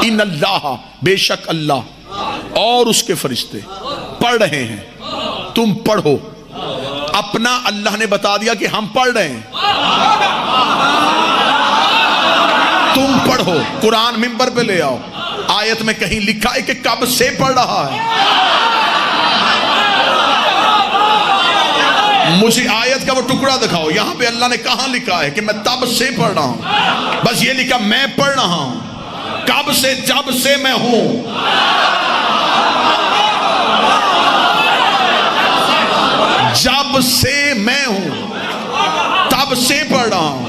ان اللہ بے شک اللہ اور اس کے فرشتے پڑھ رہے ہیں، تم پڑھو۔ اپنا اللہ نے بتا دیا کہ ہم پڑھ رہے ہیں، تم پڑھو۔ قرآن منبر پہ لے آؤ، آیت میں کہیں لکھا ہے کہ کب سے پڑھ رہا ہے؟ مجھے آیت کا وہ ٹکڑا دکھاؤ، یہاں پہ اللہ نے کہاں لکھا ہے کہ میں تب سے پڑھ رہا ہوں؟ بس یہ لکھا میں پڑھ رہا ہوں، کب سے؟ جب سے میں ہوں۔ جب سے میں ہوں، تب سے پڑھ رہا ہوں۔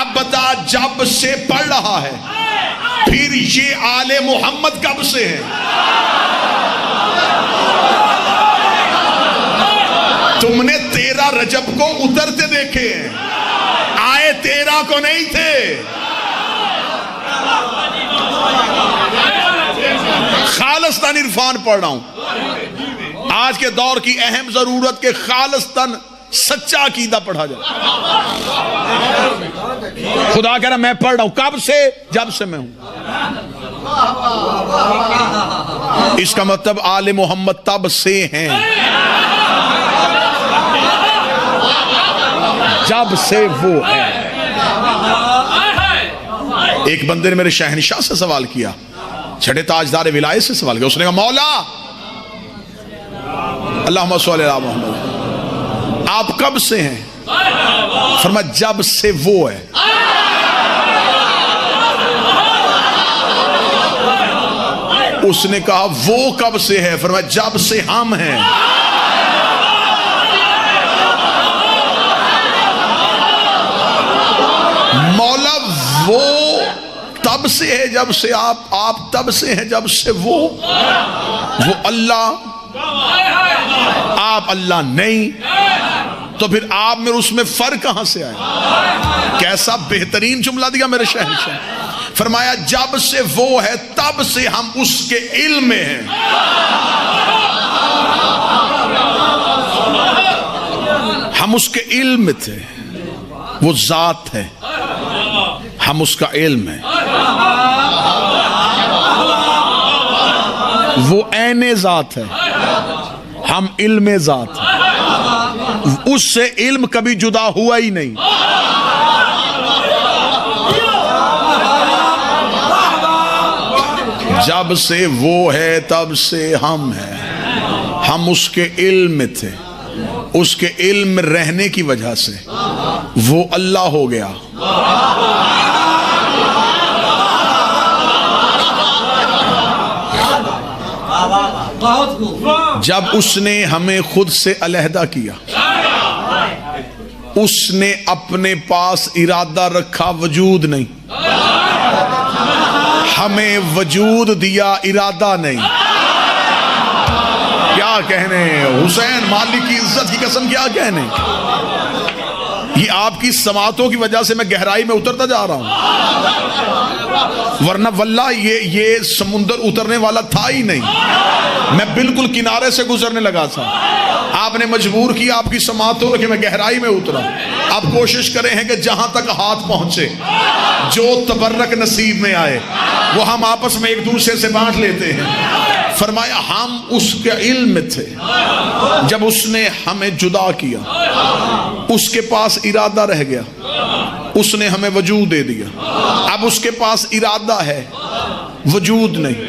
اب بتا، جب سے پڑھ رہا ہے، پھر یہ آل محمد کب سے ہے؟ تم نے 13 رجب کو اترتے دیکھے ہیں، آئے 13 کو نہیں تھے۔ خالصتاً عرفان پڑھ رہا ہوں، آج کے دور کی اہم ضرورت کے خالصتاً سچا عقیدہ پڑھا جائے۔ خدا کہہ رہا میں پڑھ رہا ہوں، کب سے؟ جب سے میں ہوں۔ اس کا مطلب آل محمد تب سے ہیں، جب سے وہ ہے۔ ایک بندے نے میرے شہنشاہ سے سوال کیا، چھٹے تاجدار ولایت سے سوال کیا، اس نے کہا مولا اللہم صلی علی محمد، آپ کب سے ہیں؟ فرمایا جب سے وہ ہے۔ اس نے کہا وہ کب سے ہے؟ فرمایا جب سے ہم ہیں۔ مولا وہ تب سے ہے جب سے آپ تب سے ہیں جب سے وہ اللہ، آپ اللہ نہیں، تو پھر آپ میں اس میں فرق کہاں سے آئے؟ کیسا بہترین جملہ دیا میرے شہنشاہ۔ فرمایا جب سے وہ ہے تب سے ہم اس کے علم میں ہیں۔ ہم اس کے علم میں تھے، وہ ذات ہے، ہم اس کا علم ہے، وہ عین ذات ہے، ہم علم ذات ہے، اس سے علم کبھی جدا ہوا ہی نہیں۔ جب سے وہ ہے تب سے ہم ہیں، ہم اس کے علم میں تھے، اس کے علم میں رہنے کی وجہ سے وہ اللہ ہو گیا۔ جب اس نے ہمیں خود سے علیحدہ کیا، اس نے اپنے پاس ارادہ رکھا، وجود نہیں، ہمیں وجود دیا، ارادہ نہیں۔ کیا کہنے حسین مالک کی عزت کی قسم، کیا کہنے؟ یہ آپ کی سماعتوں کی وجہ سے میں گہرائی میں اترتا جا رہا ہوں، ورنہ واللہ یہ سمندر اترنے والا تھا ہی نہیں، میں بالکل کنارے سے گزرنے لگا تھا۔ آپ نے مجبور کیا آپ کی سماعتوں کہ میں گہرائی میں اترا۔ آپ کوشش کریں ہیں کہ جہاں تک ہاتھ پہنچے، جو تبرک نصیب میں آئے وہ ہم آپس میں ایک دوسرے سے بانٹ لیتے ہیں۔ فرمایا ہم اس کے علم میں تھے، جب اس نے ہمیں جدا کیا، اس کے پاس ارادہ رہ گیا، اس نے ہمیں وجود دے دیا۔ اب اس کے پاس ارادہ ہے، وجود نہیں،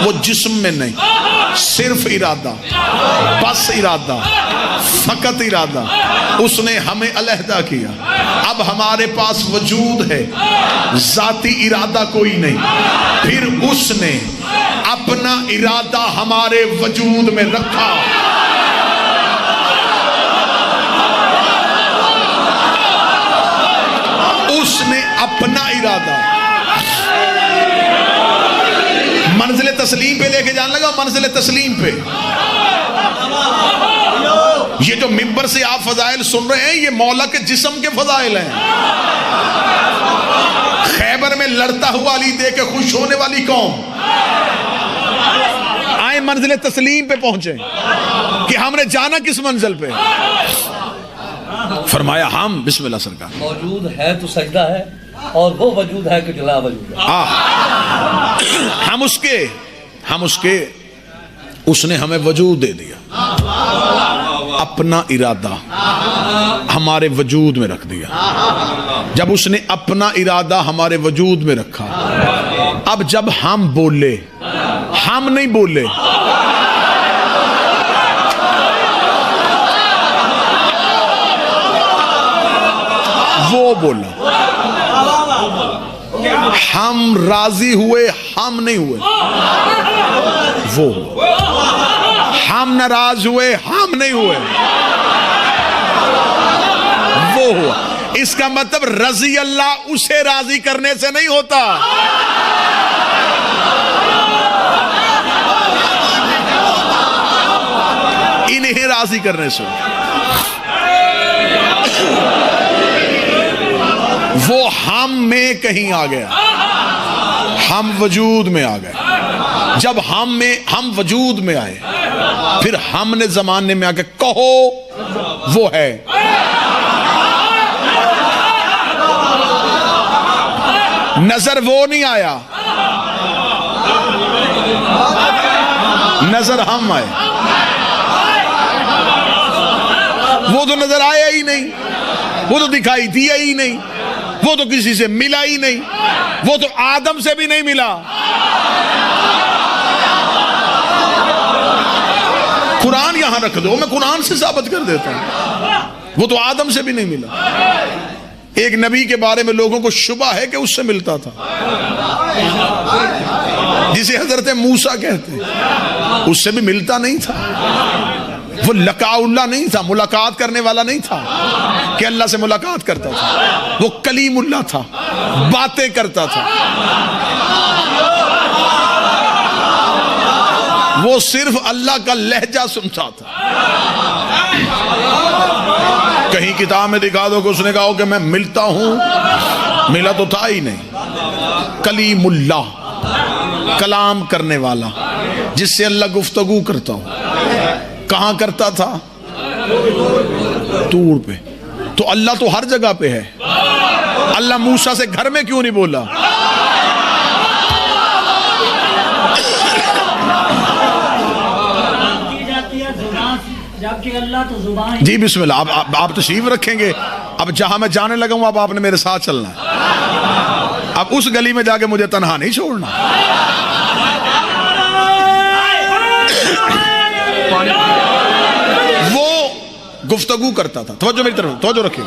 وہ جسم میں نہیں، صرف ارادہ، بس ارادہ، فقط ارادہ۔ اس نے ہمیں علیحدہ کیا، اب ہمارے پاس وجود ہے، ذاتی ارادہ کوئی نہیں۔ پھر اس نے اپنا ارادہ ہمارے وجود میں رکھا۔ اس نے اپنا ارادہ منزل تسلیم پہ لے کے جانے لگا، منزل تسلیم پہ۔ یہ جو منبر سے آپ فضائل سن رہے ہیں، یہ مولا کے جسم کے فضائل ہیں۔ خیبر میں لڑتا ہوا علی دیکھ کے خوش ہونے والی قوم آئے منزل تسلیم پہ پہنچے کہ ہم نے جانا کس منزل پہ؟ فرمایا ہم، بسم اللہ سرکار، موجود ہے تو سجدہ ہے، اور وہ وجود ہے کہ جلا وجود ہے۔ اس نے ہمیں وجود دے دیا، اپنا ارادہ ہمارے وجود میں رکھ دیا۔ جب اس نے اپنا ارادہ ہمارے وجود میں رکھا، اب جب ہم بولے، ہم نہیں بولے، وہ بولا۔ ہم راضی ہوئے، ہم نہیں ہوئے، وہ ہوا۔ ہم ناراض ہوئے، ہم نہیں ہوئے، وہ ہوا۔ اس کا مطلب رضی اللہ اسے راضی کرنے سے نہیں ہوتا، انہیں راضی کرنے سے۔ وہ ہم میں کہیں آ گیا، ہم وجود میں آ گئے۔ جب ہم وجود میں آئے، پھر ہم نے زمانے میں آ کے کہو وہ ہے۔ نظر وہ نہیں آیا، نظر ہم آئے۔ وہ تو نظر آیا ہی نہیں، وہ تو دکھائی دیا ہی نہیں، وہ تو کسی سے ملا ہی نہیں، وہ تو آدم سے بھی نہیں ملا۔ قرآن یہاں رکھ دو، میں قرآن سے ثابت کر دیتا ہوں، وہ تو آدم سے بھی نہیں ملا۔ ایک نبی کے بارے میں لوگوں کو شبہ ہے کہ اس سے ملتا تھا، جسے حضرت موسیٰ کہتے ہیں، اس سے بھی ملتا نہیں تھا۔ وہ لقاء اللہ نہیں تھا، ملاقات کرنے والا نہیں تھا کہ اللہ سے ملاقات کرتا تھا۔ وہ کلیم اللہ تھا، باتیں کرتا تھا۔ وہ صرف اللہ کا لہجہ سنتا تھا۔ کہیں کتاب میں دکھا دو کہ اس نے کہا کہ میں ملتا ہوں، ملا تو تھا ہی نہیں۔ کلیم اللہ، کلام کرنے والا، جس سے اللہ گفتگو کرتا ہوں۔ کہاں کرتا تھا؟ طور پہ۔ تو اللہ تو ہر جگہ پہ ہے، اللہ موسیٰ سے گھر میں کیوں نہیں بولا؟ جی بسم اللہ، آپ تشریف رکھیں گے۔ اب جہاں میں جانے لگا ہوں، اب آپ نے میرے ساتھ چلنا ہے۔ اب اس گلی میں جا کے مجھے تنہا نہیں چھوڑنا۔ وہ گفتگو کرتا تھا، توجہ میری طرف، توجہ رکھیں۔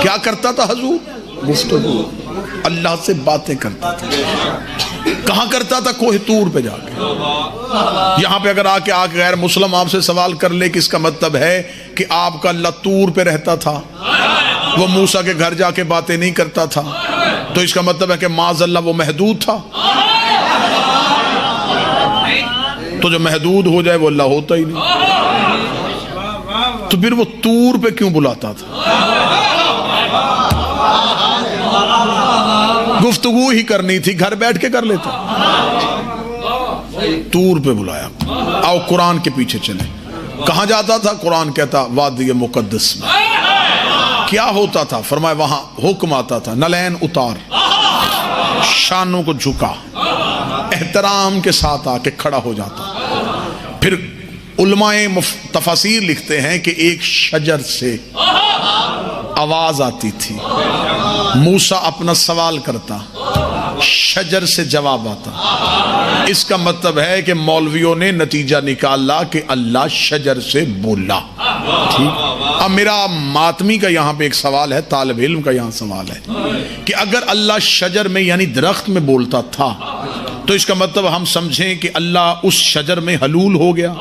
کیا کرتا تھا حضور؟ گفتگو، اللہ سے باتیں کرتا تھا۔ کہاں کرتا تھا؟ کوہ طور پہ جا کے۔ یہاں پہ اگر آ کے غیر مسلم آپ سے سوال کر لے کہ اس کا مطلب ہے کہ آپ کا اللہ طور پہ رہتا تھا، وہ موسیٰ کے گھر جا کے باتیں نہیں کرتا تھا، تو اس کا مطلب ہے کہ معاذ اللہ وہ محدود تھا۔ تو جو محدود ہو جائے وہ اللہ ہوتا ہی نہیں، تو پھر وہ طور پہ کیوں بلاتا تھا؟ گفتگو ہی کرنی تھی، گھر بیٹھ کے کر لیتا، طور پہ بلایا۔ آؤ قرآن کے پیچھے چلے۔ کہاں جاتا تھا؟ قرآن کہتا وادی مقدس میں۔ کیا ہوتا تھا؟ فرمایا وہاں حکم آتا تھا، نلین اتار، شانوں کو جھکا، احترام کے ساتھ آ کے کھڑا ہو جاتا۔ پھر علماء تفاسیر لکھتے ہیں کہ ایک شجر سے آواز آتی تھی، موسیٰ اپنا سوال کرتا، شجر سے جواب آتا۔ اس کا مطلب ہے کہ مولویوں نے نتیجہ نکالا کہ اللہ شجر سے بولا۔ ٹھیک۔ اب میرا ماتمی کا یہاں پہ ایک سوال ہے، طالب علم کا یہاں سوال ہے کہ اگر اللہ شجر میں یعنی درخت میں بولتا تھا تو اس کا مطلب ہم سمجھیں کہ اللہ اس شجر میں حلول ہو گیا،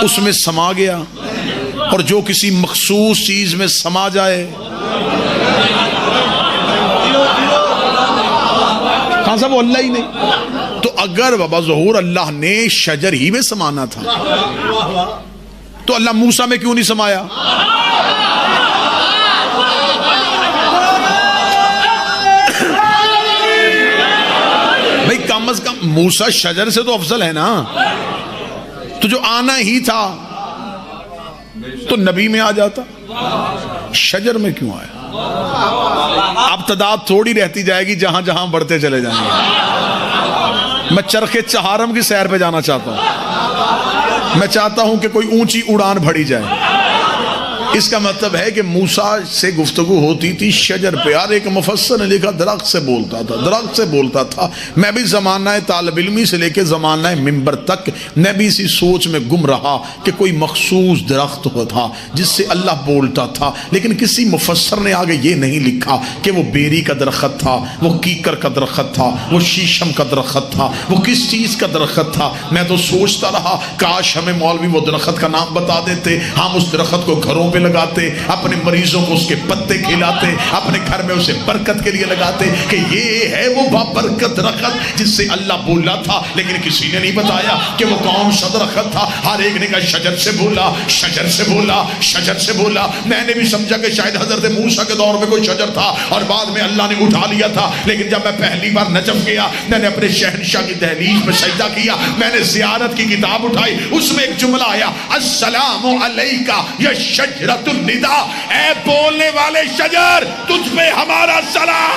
اس میں سما گیا، اور جو کسی مخصوص چیز میں سما جائے، کہاں سا وہ اللہ ہی نہیں۔ تو اگر بابا ظہور اللہ نے شجر ہی میں سمانا تھا تو اللہ موسیٰ میں کیوں نہیں سمایا؟ بھئی کم از کم موسیٰ شجر سے تو افضل ہے نا، تو جو آنا ہی تھا تو نبی میں آ جاتا، شجر میں کیوں آیا؟ اب تعداد تھوڑی رہتی جائے گی جہاں جہاں بڑھتے چلے جائیں گے. میں چرخ چہارم کی سیر پہ جانا چاہتا ہوں. میں چاہتا ہوں کہ کوئی اونچی اڑان بھری جائے. اس کا مطلب ہے کہ موسیٰ سے گفتگو ہوتی تھی شجر پہ. یار ایک مفسر نے لکھا درخت سے بولتا تھا، درخت سے بولتا تھا. میں بھی زمانہ طالب علمی سے لے کے زمانہ منبر تک میں بھی اسی سوچ میں گم رہا کہ کوئی مخصوص درخت تھا جس سے اللہ بولتا تھا، لیکن کسی مفسر نے آگے یہ نہیں لکھا کہ وہ بیری کا درخت تھا، وہ کیکر کا درخت تھا، وہ شیشم کا درخت تھا، وہ کس چیز کا درخت تھا. میں تو سوچتا رہا کاش ہمیں مولوی وہ درخت کا نام بتا دیتے، ہم اس درخت کو گھروں پہ لگاتے، اپنے مریضوں کو اس کے پتے کھلاتے، اپنے گھر میں اسے برکت کے لیے لگاتے کہ یہ ہے وہ بابرکت درخت جس سے اللہ بولا تھا. لیکن کسی نے نہیں بتایا کہ وہ کون سا درخت تھا. ہر ایک نے کہا شجر سے بولا، شجر سے بولا، شجر سے بولا. میں نے بھی سمجھا کہ شاید حضرت موسیٰ کے دور میں کوئی شجر تھا اور بعد میں اللہ نے اٹھا لیا تھا. لیکن جب میں پہلی بار نجف گیا، میں نے اپنے شہنشاہ کی دہلیز میں سجدہ کیا، میں نے زیارت کی کتاب اٹھائی، اس میں ایک جملہ آیا السلام علیکہ یا شجرۃ النداء. اے بولنے والے شجر، تجھ پہ ہمارا سلام.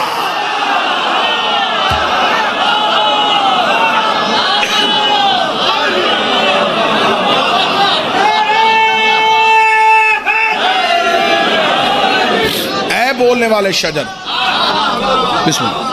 اے بولنے والے شجر. بسم اللہ.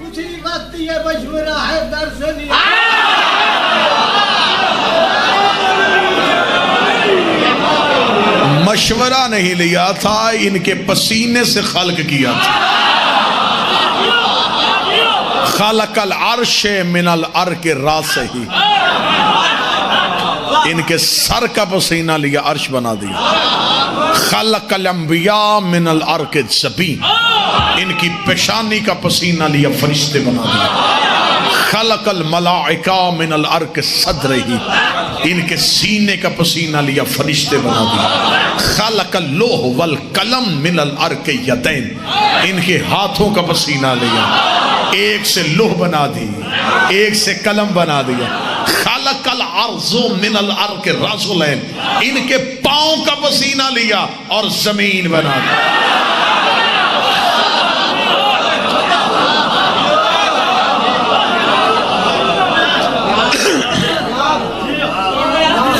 اسی وقت یہ مشورہ ہے در سے لیا. مشورہ نہیں لیا تھا، ان کے پسینے سے خلق کیا تھا. خلق العرش من العرق راسہ، ان کے سر کا پسینہ لیا عرش بنا دیا. خلق الانبیاء من العرق الجبین، ان کی پیشانی کا پسینہ لیا فرشتے بنا دیا. خلق الملائکہ من العرق صدرہ، ان کے سینے کا پسینہ لیا فرشتے بنا دیا. خلق اللوح والقلم من العرق یدین، ان کے ہاتھوں کا پسینہ لیا، ایک سے لوح بنا دی، ایک سے قلم بنا دیا. خلق الارض من الارض رجلین، ان کے پاؤں کا پسینہ لیا اور زمین بنا دی.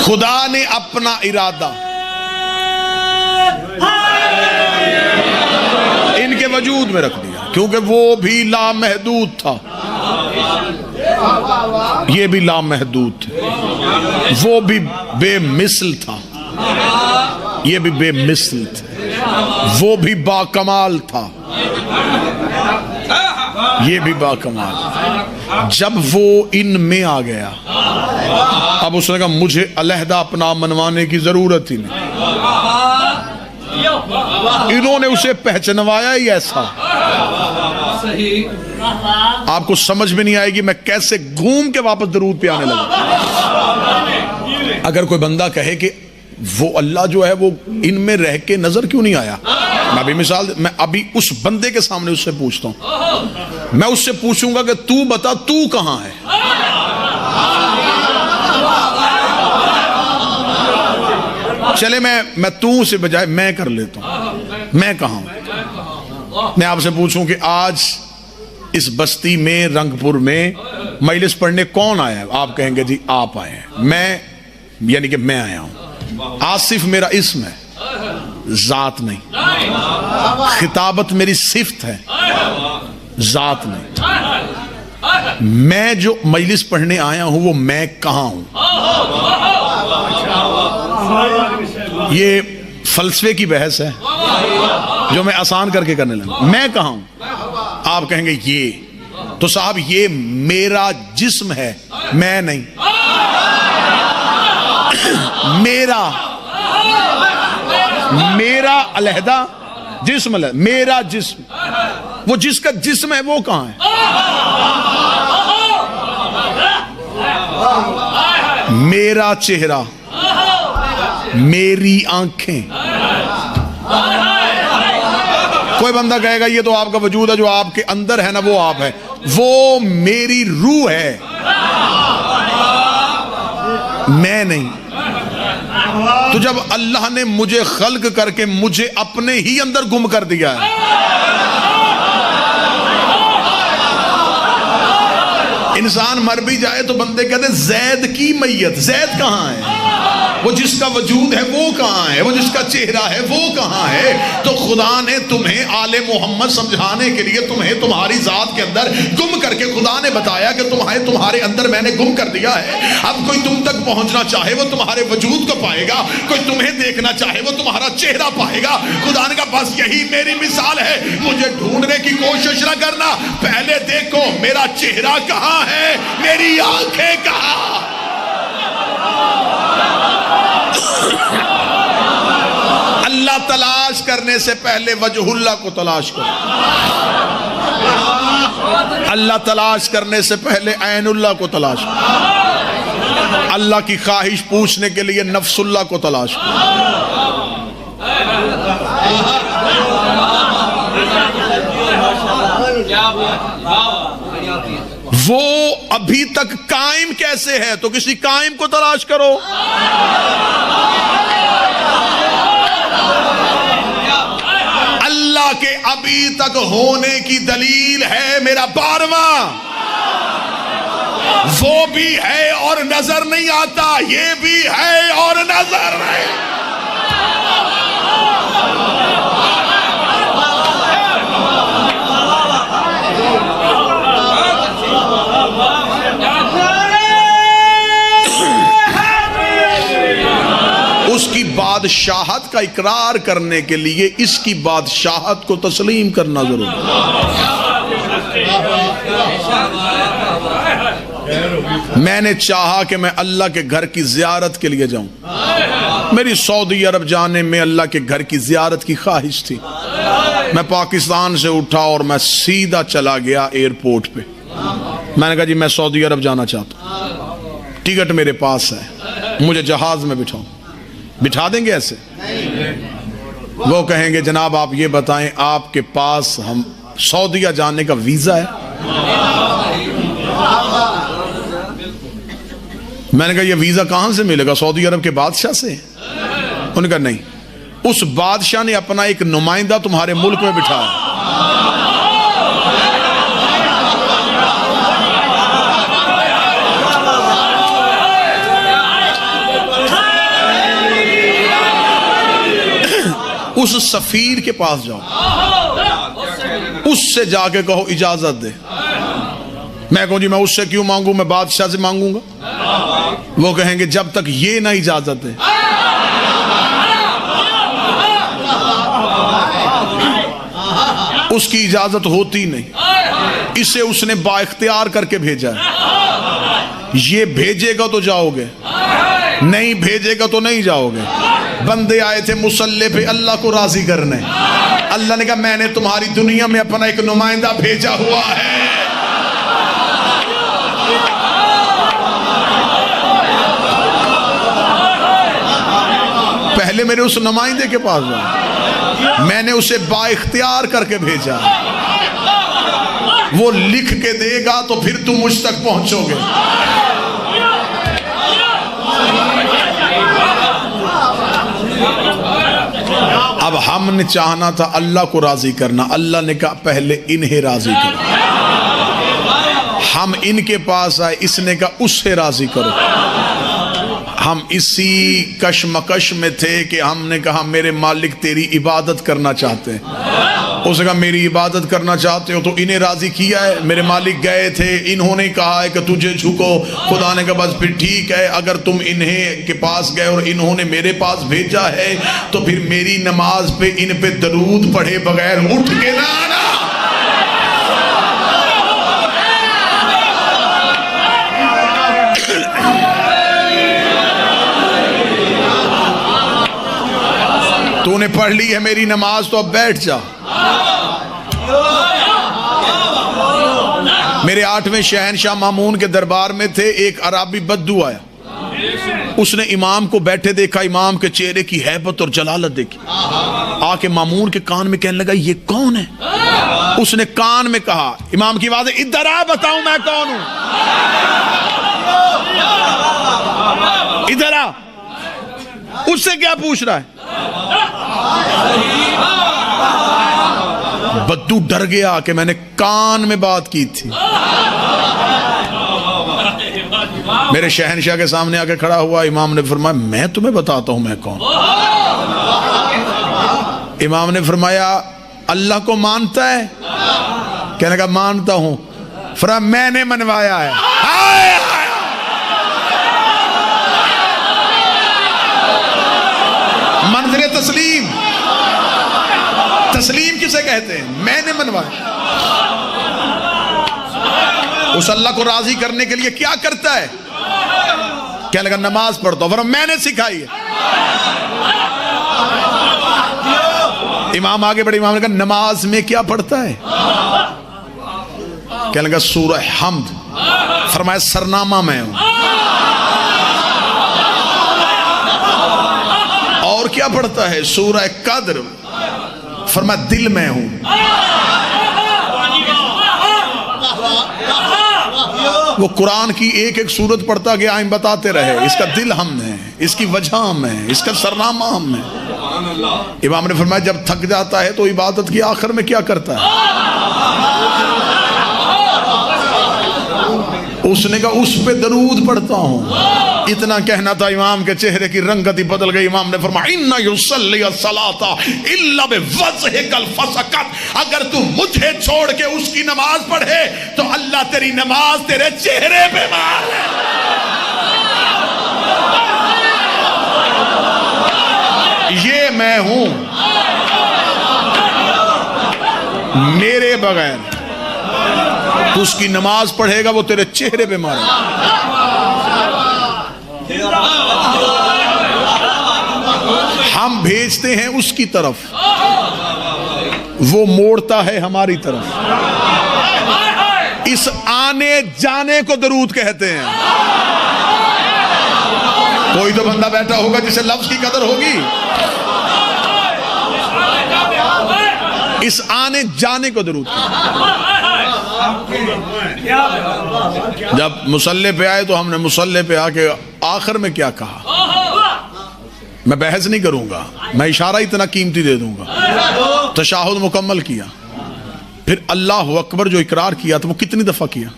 خدا نے اپنا ارادہ ان کے وجود میں رکھ دیا، کیونکہ وہ بھی لامحدود تھا، یہ بھی لامحدود تھے. وہ بھی بے مثل تھا، یہ بھی بے مثل تھے. وہ بھی باکمال تھا، یہ بھی باکمال. جب وہ ان میں آ گیا، اب اس نے کہا مجھے علیحدہ اپنا منوانے کی ضرورت ہی نہیں. انہوں نے اسے پہچنوایا ہی ایسا، آپ کو سمجھ میں نہیں آئے گی میں کیسے گھوم کے واپس درود پہ آنے لگا. اگر کوئی بندہ کہے کہ وہ اللہ جو ہے وہ ان میں رہ کے نظر کیوں نہیں آیا، میں ابھی اس بندے کے سامنے اس سے پوچھتا ہوں. میں اس سے پوچھوں گا کہ تو بتا تو کہاں ہے. چلے میں تو سے بجائے میں کر لیتا ہوں. میں کہاں ہوں؟ میں آپ سے پوچھوں کہ آج اس بستی میں رنگپور میں مجلس پڑھنے کون آیا ہے؟ آپ کہیں گے جی آپ آئے ہیں. میں یعنی کہ میں آیا ہوں. آصف میرا اسم ہے، ذات نہیں. خطابت میری صفت ہے، ذات نہیں. میں جو مجلس پڑھنے آیا ہوں وہ میں کہاں ہوں؟ یہ فلسفے کی بحث ہے جو میں آسان کر کے کرنے لگا. میں کہاں ہوں؟ آپ کہیں گے یہ تو صاحب یہ میرا جسم ہے، میں نہیں. میرا علیحدہ جسم ہے، میرا جسم. وہ جس کا جسم ہے وہ کہاں ہے؟ میرا چہرہ، میری آنکھیں. کوئی بندہ کہے گا یہ تو آپ کا وجود ہے، جو آپ کے اندر ہے نا وہ آپ ہے. وہ میری روح ہے، میں نہیں. تو جب اللہ نے مجھے خلق کر کے مجھے اپنے ہی اندر گم کر دیا ہے، انسان مر بھی جائے تو بندے کہتے ہیں زید کی میت. زید کہاں ہے؟ وہ جس کا وجود ہے وہ کہاں ہے؟ وہ جس کا چہرہ ہے وہ کہاں ہے؟ تو خدا نے تمہیں آل محمد سمجھانے کے لیے تمہیں تمہاری ذات کے اندر گم کر کے خدا نے بتایا کہ تمہارے اندر میں نے گم کر دیا ہے. اب کوئی تم تک پہنچنا چاہے وہ تمہارے وجود کو پائے گا، کوئی تمہیں دیکھنا چاہے وہ تمہارا چہرہ پائے گا. خدا نے کہا بس یہی میری مثال ہے، مجھے ڈھونڈنے کی کوشش نہ کرنا، پہلے دیکھو میرا چہرہ کہاں ہے، میری آنکھیں کہاں. اللہ تلاش کرنے سے پہلے وجہ اللہ کو تلاش کرو. اللہ تلاش کرنے سے پہلے عین اللہ کو تلاش کرو. اللہ کی خواہش پوچھنے کے لیے نفس اللہ کو تلاش کرو. وہ ابھی تک قائم کیسے ہے تو کسی قائم کو تلاش کرو. اللہ کے ابھی تک ہونے کی دلیل ہے میرا 12واں. وہ بھی ہے اور نظر نہیں آتا، یہ بھی ہے اور نظر نہیں. اس کی بادشاہت کا اقرار کرنے کے لیے اس کی بادشاہت کو تسلیم کرنا ضروری ہے. میں نے چاہا کہ میں اللہ کے گھر کی زیارت کے لیے جاؤں. میری سعودی عرب جانے میں اللہ کے گھر کی زیارت کی خواہش تھی. میں پاکستان سے اٹھا اور میں سیدھا چلا گیا ایئرپورٹ پہ. میں نے کہا جی میں سعودی عرب جانا چاہتا ہوں، ٹکٹ میرے پاس ہے، مجھے جہاز میں بٹھاؤ. بٹھا دیں گے ایسے؟ وہ کہیں گے جناب آپ یہ بتائیں آپ کے پاس ہم سعودیہ جانے کا ویزا ہے؟ میں نے کہا یہ ویزا کہاں سے ملے گا؟ سعودی عرب کے بادشاہ سے. انہوں نے کہا نہیں، اس بادشاہ نے اپنا ایک نمائندہ تمہارے ملک میں بٹھایا. اس سفیر کے پاس جاؤ، اس سے جا کے کہو اجازت دے. میں کہوں جی میں اس سے کیوں مانگوں، میں بادشاہ سے مانگوں گا. وہ کہیں گے جب تک یہ نہ اجازت دے. اس کی اجازت ہوتی نہیں، اسے اس نے با اختیار کر کے بھیجا ہے. یہ بھیجے گا تو جاؤ گے، نہیں بھیجے گا تو نہیں جاؤ گے. بندے آئے تھے مصلی پہ اللہ کو راضی کرنے. اللہ نے کہا میں نے تمہاری دنیا میں اپنا ایک نمائندہ بھیجا ہوا ہے. پہلے میرے اس نمائندے کے پاس جاؤ، میں نے اسے با اختیار کر کے بھیجا. وہ لکھ کے دے گا تو پھر تم مجھ تک پہنچو گے. اب ہم نے چاہنا تھا اللہ کو راضی کرنا، اللہ نے کہا پہلے انہیں راضی کرو. ہم ان کے پاس آئے، اس نے کہا اس سے راضی کرو. ہم اسی کشمکش میں تھے کہ ہم نے کہا میرے مالک تیری عبادت کرنا چاہتے ہیں. اس نے کہا میری عبادت کرنا چاہتے ہو تو انہیں راضی کیا ہے. میرے مالک گئے تھے، انہوں نے کہا ہے کہ تجھے جھکو. خدا نے کہا بس پھر ٹھیک ہے، اگر تم انہیں کے پاس گئے اور انہوں نے میرے پاس بھیجا ہے تو پھر میری نماز پہ ان پہ درود پڑھے بغیر اٹھ کے نہ آنا. تو نے پڑھ لی ہے میری نماز تو اب بیٹھ جا. میرے 8ویں شہنشاہ مامون کے دربار میں تھے، ایک عربی بدو آیا. اس نے امام کو بیٹھے دیکھا, امام کے چہرے کی ہیبت اور جلالت دیکھی, آ کے مامون کے کان میں کہنے لگا یہ کون ہے؟ اس نے کان میں کہا, امام کی آواز ہے ادھر آ بتاؤں میں کون ہوں, ادھر آ. اس سے کیا پوچھ رہا ہے؟ بدو ڈر گیا کہ میں نے کان میں بات کی تھی. میرے شہنشاہ کے سامنے آ کے کھڑا ہوا, امام نے فرمایا میں تمہیں بتاتا ہوں میں کون. امام نے فرمایا اللہ کو مانتا ہے؟ کہنے کا مانتا ہوں. فرمایا میں نے منوایا ہے. منظر تسلیم, تسلیم کسے کہتے ہیں؟ میں نے منوایا. اس اللہ کو راضی کرنے کے لیے کیا کرتا ہے؟ کہنے لگا نماز پڑھتا ہوں. فرمایا میں نے سکھائی ہے. امام آگے بڑھے, امام نے کہا نماز میں کیا پڑھتا ہے؟ کہنے لگا سورہ حمد. فرمایا سرنامہ میں ہوں. اور کیا پڑھتا ہے؟ سورہ قدر. فرمایا دل میں ہوں. وہ قرآن کی ایک ایک سورت پڑھتا گیا, ہم بتاتے رہے اس کا دل ہم ہے, اس کی وجہ ہم ہے, اس کا سرنامہ ہم ہے. امام نے فرمایا جب تھک جاتا ہے تو عبادت کی آخر میں کیا کرتا ہے؟ اس نے کہا اس پہ درود پڑھتا ہوں. اتنا کہنا تھا, امام کے چہرے کی رنگت ہی بدل گئی. امام نے فرمایا اِنَّ يُصَلِّيَ الصَّلَاةَ إِلَّا بِوَجْهِكَ الْفَسَقَتْ. اگر تو مجھے چھوڑ کے اس کی نماز پڑھے تو اللہ تیری نماز تیرے چہرے پہ مار ہے. یہ میں ہوں, میرے بغیر تو اس کی نماز پڑھے گا وہ تیرے چہرے پہ مارے گا. ہم بھیجتے ہیں اس کی طرف, وہ موڑتا ہے ہماری طرف. اس آنے جانے کو درود کہتے ہیں. کوئی تو بندہ بیٹھا ہوگا جسے لفظ کی قدر ہوگی. اس آنے جانے کو درود کہتے ہیں. جب مصلی پہ آئے تو ہم نے مصلی پہ آ کے آخر میں کیا کہا؟ میں بحث نہیں کروں گا, میں اشارہ اتنا قیمتی دے دوں گا. تشہد مکمل کیا, پھر اللہ اکبر جو اقرار کیا تھا وہ کتنی دفعہ کیا؟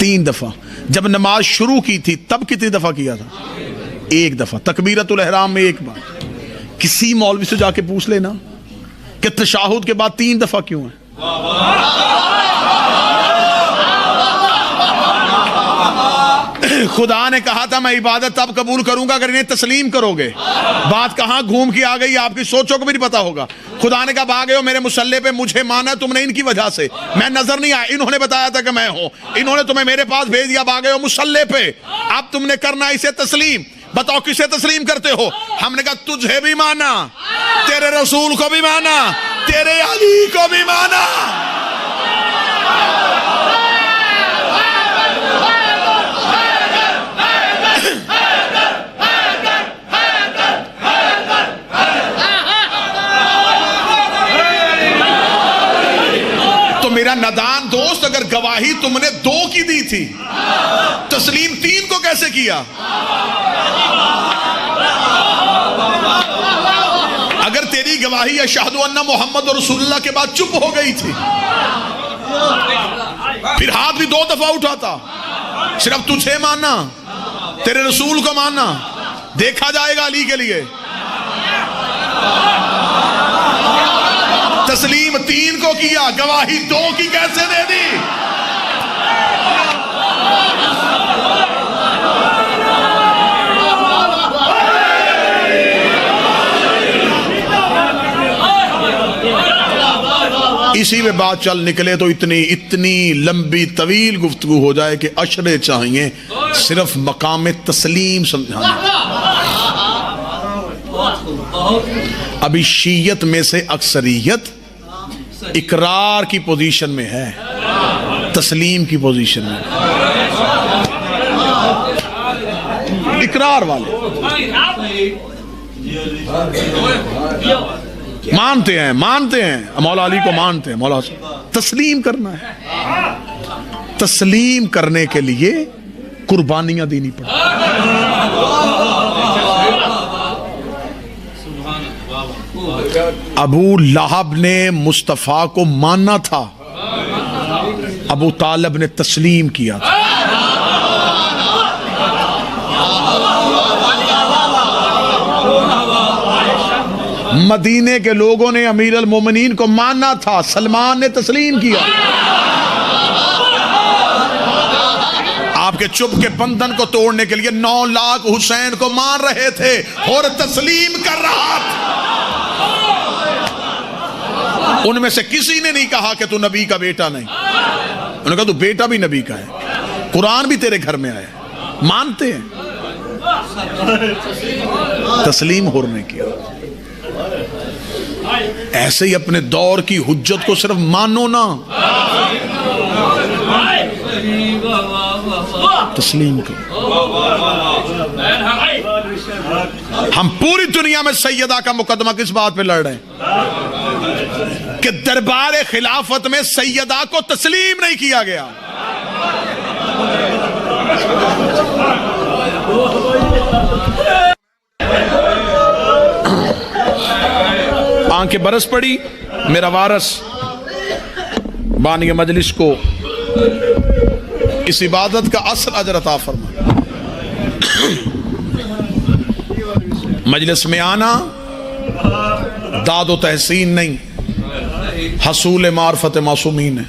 3 دفعہ. جب نماز شروع کی تھی تب کتنی دفعہ کیا تھا؟ 1 دفعہ. تکبیرۃ الاحرام میں 1 بار. کسی مولوی سے جا کے پوچھ لینا کہ تشہد کے بعد 3 دفعہ کیوں ہے. خدا نے کہا تھا میں عبادت تب قبول کروں گا اگر انہیں تسلیم کرو گے. بات کہاں گھوم کے آ گئی, آپ کی سوچوں کو بھی نہیں پتا ہوگا. خدا نے کہا بھاگے ہو میرے مصلی پہ, مجھے مانا تم نے ان کی وجہ سے, میں نظر نہیں آیا, انہوں نے بتایا تھا کہ میں ہوں, انہوں نے تمہیں میرے پاس بھیج دیا, بھاگے ہو مصلی پہ. اب تم نے کرنا اسے تسلیم. بتاؤ کسے تسلیم کرتے ہو؟ ہم نے کہا تجھے بھی مانا, تیرے رسول کو بھی مانا, تیرے علی کو بھی مانا. تو میرا نادان دوست, اگر گواہی تم نے 2 کی دی تھی, تسلیم 3 کو کیسے کیا؟ اگر تیری گواہی اشہد ان محمد رسول اللہ کے بعد چپ ہو گئی تھی, پھر ہاتھ بھی 2 دفعہ اٹھاتا. صرف تجھے ماننا, تیرے رسول کو ماننا, دیکھا جائے گا علی کے لیے. تسلیم 3 کو کیا, گواہی 2 کی کیسے دے دی؟ اسی میں بات چل نکلے تو اتنی لمبی طویل گفتگو ہو جائے کہ اشرے چاہیے صرف مقام تسلیم سمجھانے. ابھی شیعت میں سے اکثریت اقرار کی پوزیشن میں ہے, تسلیم کی پوزیشن میں. اقرار والے مانتے ہیں مولا علی کو مانتے ہیں، مولا حسن تسلیم کرنا ہے، تسلیم کرنے کے لیے قربانیاں دینی پڑتی۔ ابو لہب نے مصطفیٰ کو ماننا تھا، ابو طالب نے تسلیم کیا تھا۔ مدینے کے لوگوں نے امیر المومنین کو ماننا تھا، سلمان نے تسلیم کیا۔ آپ کے چپ کے بندھن کو توڑنے کے لیے 9 لاکھ حسین کو مان رہے تھے اور تسلیم کر رہا تھا۔ ان میں سے کسی نے نہیں کہا کہ تو نبی کا بیٹا نہیں، انہوں نے کہا تو بیٹا بھی نبی کا ہے، قرآن بھی تیرے گھر میں آیا ہے، مانتے ہیں، تسلیم ہونے کیا۔ ایسے ہی اپنے دور کی حجت کو صرف مانو نا، تسلیم کرو۔ ہم پوری دنیا میں سیدہ کا مقدمہ کس بات پہ لڑ رہے ہیں کہ دربار خلافت میں سیدہ کو تسلیم نہیں کیا گیا۔ آنکھیں برس پڑی، میرا وارث بانی مجلس کو اس عبادت کا اصل اجر عطا فرما۔ مجلس میں آنا داد و تحسین نہیں، حصول معرفت معصومین ہے،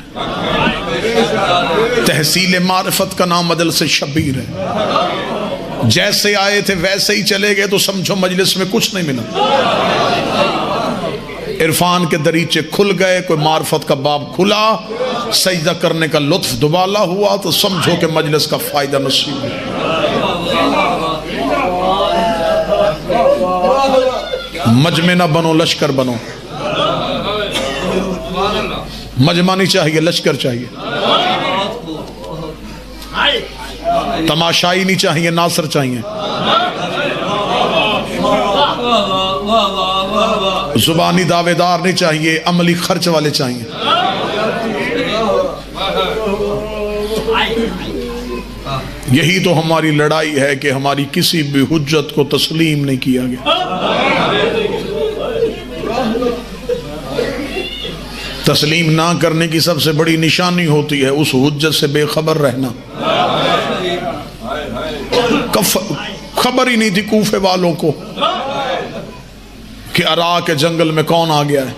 تحصیل معرفت کا نام مجلس شبیر ہے۔ جیسے آئے تھے ویسے ہی چلے گئے تو سمجھو مجلس میں کچھ نہیں ملا۔ عرفان کے دریچے کھل گئے، کوئی معرفت کا باب کھلا، سجدہ کرنے کا لطف دوبالا ہوا تو سمجھو کہ مجلس کا فائدہ نصیب ہے۔ مجمع نہ بنو، لشکر بنو۔ مجمع نہیں چاہیے، لشکر چاہیے۔ تماشائی نہیں چاہیے، ناصر چاہیے۔ زبانی دعوے دار نہیں چاہیے، عملی خرچ والے چاہیے۔ یہی تو ہماری لڑائی ہے کہ ہماری کسی بھی حجت کو تسلیم نہیں کیا گیا۔ تسلیم نہ کرنے کی سب سے بڑی نشانی ہوتی ہے اس حجت سے بے خبر رہنا۔ خبر ہی نہیں تھی کوفے والوں کو کہ ارا کے جنگل میں کون آ گیا ہے۔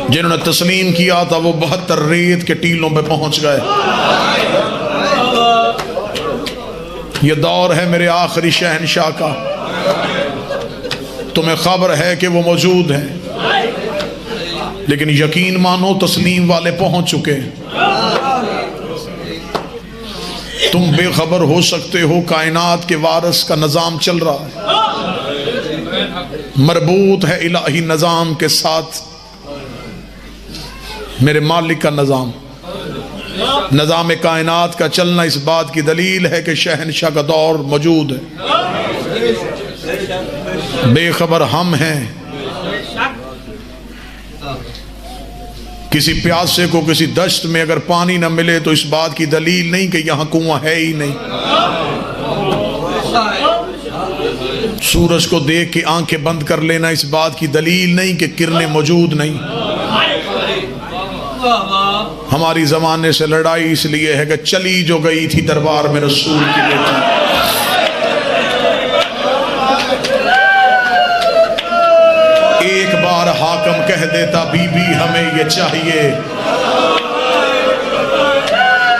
جنہوں نے تسلیم کیا تھا وہ 72 ریت کے ٹیلوں پہ پہنچ گئے۔ یہ دور ہے میرے آخری شہنشاہ کا، تمہیں خبر ہے کہ وہ موجود ہیں، لیکن یقین مانو تسلیم والے پہنچ چکے ہیں۔ تم بے خبر ہو سکتے ہو، کائنات کے وارث کا نظام چل رہا ہے، مربوط ہے الہی نظام کے ساتھ، میرے مالک کا نظام۔ نظام کائنات کا چلنا اس بات کی دلیل ہے کہ شہنشاہ کا دور موجود ہے۔ بے خبر ہم ہیں۔ کسی پیاسے کو کسی دشت میں اگر پانی نہ ملے تو اس بات کی دلیل نہیں کہ یہاں کنواں ہے ہی نہیں۔ سورج کو دیکھ کے آنکھیں بند کر لینا اس بات کی دلیل نہیں کہ کرنیں موجود نہیں۔ ہماری زمانے سے لڑائی اس لیے ہے کہ چلی جو گئی تھی دربار میں رسول کی بیٹی۔ ایک بار حاکم کہہ دیتا بی بی ہمیں یہ چاہیے،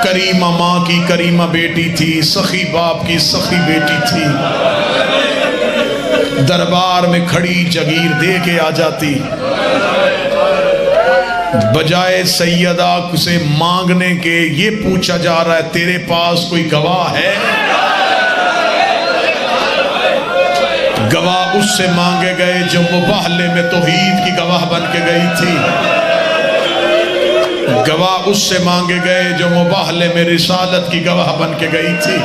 کریمہ ماں کی کریمہ بیٹی تھی، سخی باپ کی سخی بیٹی تھی، دربار میں کھڑی جگیر دے کے آ جاتی، بجائے سیدہ سے مانگنے کے یہ پوچھا جا رہا ہے تیرے پاس کوئی گواہ ہے؟ گواہ اس سے مانگے گئے جو مباہلے میں توحید کی گواہ بن کے گئی تھی۔ گواہ اس سے مانگے گئے جو مباہلے میں رسالت کی گواہ بن کے گئی تھی.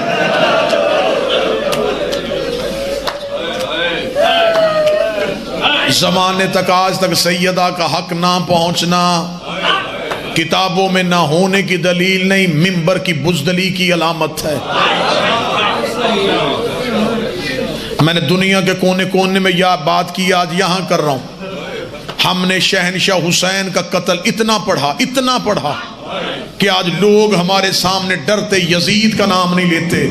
زمانے تک آج تک سیدہ کا حق نہ پہنچنا کتابوں میں نہ ہونے کی دلیل نہیں، منبر کی بزدلی کی علامت ہے. میں نے دنیا کے کونے کونے میں یہ بات کی، آج یہاں کر رہا ہوں. ہم نے شہنشاہ حسین کا قتل اتنا پڑھا کہ آج لوگ ہمارے سامنے ڈرتے یزید کا نام نہیں لیتے.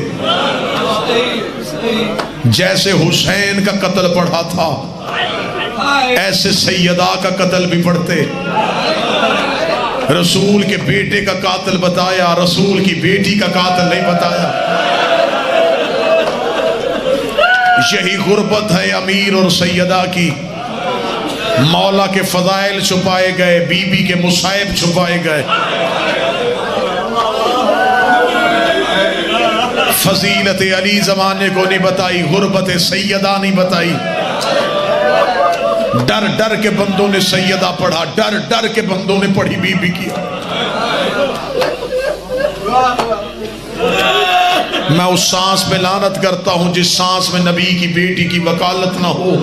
جیسے حسین کا قتل پڑھا تھا ایسے سیدہ کا قتل بھی پڑھتے. رسول کے بیٹے کا قاتل بتایا، رسول کی بیٹی کا قاتل نہیں بتایا. یہی غربت ہے امیر اور سیدہ کی. مولا کے فضائل چھپائے گئے، بی بی کے مصائب چھپائے گئے. فضیلت علی زمانے کو نہیں بتائی، غربت سیدہ نہیں بتائی. ڈر ڈر کے بندوں نے سیدہ پڑھا، ڈر ڈر کے بندوں نے پڑھی بی بی کی. میں اس سانس پہ لعنت کرتا ہوں جس سانس میں نبی کی بیٹی کی وکالت نہ ہو.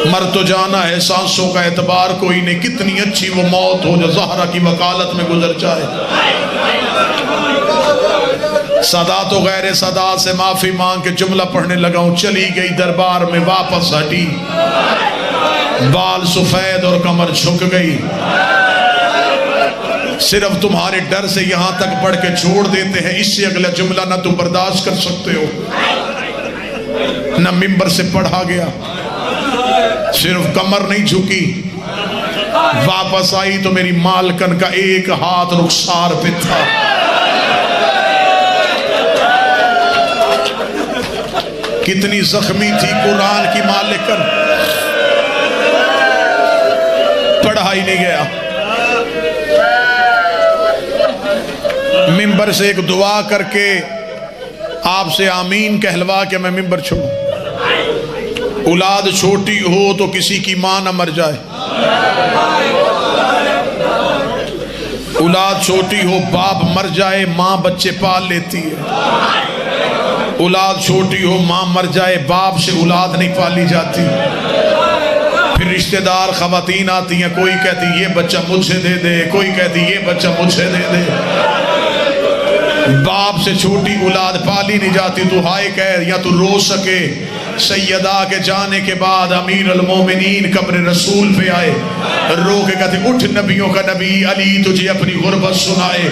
مر تو جانا ہے، سانسوں کا اعتبار کوئی نہیں. کتنی اچھی وہ موت ہو جو زہرا کی وکالت میں گزر جائے. سادات و غیر سادات سے معافی مانگ کے جملہ پڑھنے لگا ہوں. چلی گئی دربار میں واپس ہٹی، بال سفید اور کمر جھک گئی. صرف تمہارے ڈر سے یہاں تک پڑھ کے چھوڑ دیتے ہیں، اس سے اگلا جملہ نہ تم برداشت کر سکتے ہو. نہ منبر سے پڑھا گیا، صرف کمر نہیں جھکی. واپس آئی تو میری مالکن کا ایک ہاتھ رخسار پہ تھا. کتنی زخمی تھی قرآن کی مالکن، پڑھا ہی نہیں گیا. منبر سے ایک دعا کر کے آپ سے آمین کہلوا کے میں منبر چھوڑوں. اولاد چھوٹی ہو تو کسی کی ماں نہ مر جائے. اولاد چھوٹی ہو باپ مر جائے، ماں بچے پال لیتی ہے. اولاد چھوٹی ہو ماں مر جائے، باپ سے اولاد نہیں پالی جاتی. پھر رشتہ دار خواتین آتی ہیں، کوئی کہتی یہ بچہ مجھے دے دے، کوئی کہتی یہ بچہ مجھے دے دے. باپ سے چھوٹی اولاد پالی نہیں جاتی. تو ہائے کہہ یا تو رو سکے. سیدہ کے جانے کے بعد امیر المومنین قبر رسول پہ آئے، رو کے کہتے اٹھ نبیوں کا نبی، علی تجھے اپنی غربت سنائے.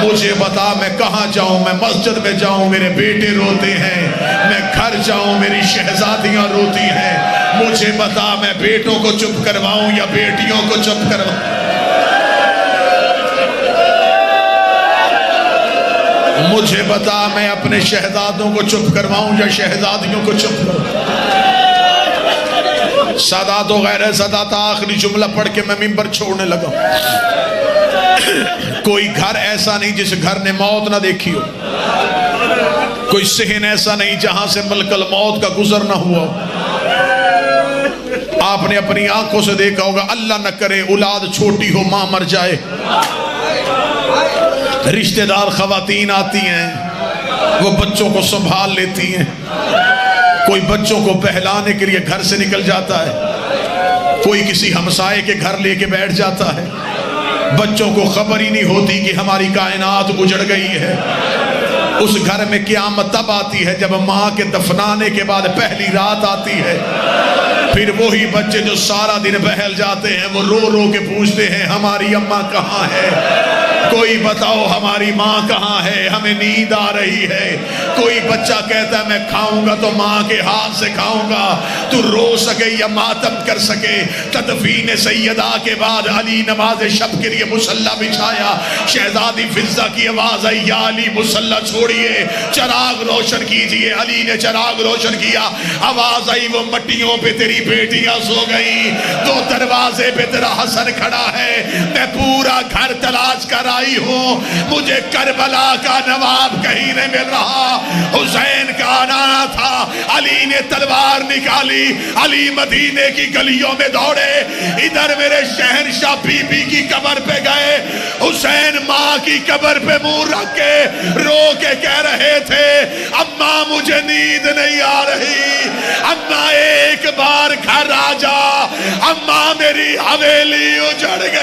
مجھے بتا میں کہاں جاؤں، میں مسجد میں جاؤں میرے بیٹے روتے ہیں، میں گھر جاؤں میری شہزادیاں روتی ہیں. مجھے بتا میں بیٹوں کو چپ کرواؤں یا بیٹیوں کو چپ کرواؤں. مجھے بتا میں اپنے شہزادوں کو چپ کرواؤں یا شہزادیوں کو چپ کرواؤں. سادات و غیر سادات آخری جملہ پڑھ کے میں منبر چھوڑنے لگا. کوئی گھر ایسا نہیں جس گھر نے موت نہ دیکھی ہو. کوئی صحن ایسا نہیں جہاں سے ملک الموت کا گزر نہ ہوا. آپ نے اپنی آنکھوں سے دیکھا ہوگا، اللہ نہ کرے اولاد چھوٹی ہو ماں مر جائے. رشتہ دار خواتین آتی ہیں، وہ بچوں کو سنبھال لیتی ہیں. کوئی بچوں کو بہلانے کے لیے گھر سے نکل جاتا ہے، کوئی کسی ہمسائے کے گھر لے کے بیٹھ جاتا ہے. بچوں کو خبر ہی نہیں ہوتی کہ ہماری کائنات اجڑ گئی ہے. اس گھر میں قیامت تب آتی ہے جب ماں کے دفنانے کے بعد پہلی رات آتی ہے. پھر وہی بچے جو سارا دن بہل جاتے ہیں وہ رو رو کے پوچھتے ہیں ہماری اماں کہاں ہے. کوئی بتاؤ ہماری ماں کہاں ہے، ہمیں نیند آ رہی ہے. کوئی بچہ کہتا ہے میں کھاؤں گا تو ماں کے ہاتھ سے کھاؤں گا. تو رو سکے یا ماتم کر سکے. تدفین سیدہ کے بعد علی نماز شب کے لیے مصلی بچھایا. شہزادی فضہ کی آواز آئی یا علی مصلی چھوڑیے، چراغ روشن کیجئے. علی نے چراغ روشن کیا. آواز آئی وہ مٹیوں پہ تیری بیٹیاں سو گئی، دو دروازے پہ تیرا حسن کھڑا ہے. میں پورا گھر تلاش کر آئی ہوں، مجھے کربلا کا نواب کہیں نہیں مل رہا. حسین کا آنا تھا، علی نے تلوار نکالی، علی مدینے کی گلیوں میں دوڑے، ادھر میرے شہنشاہ بی بی کی قبر پہ گئے، حسین ماں کی قبر پہ منہ رکھ کے رو کے کہہ رہے تھے اماں مجھے نیند نہیں آ رہی، اماں ایک بار گھر آ جا، اماں میری حویلی اجڑ گئی۔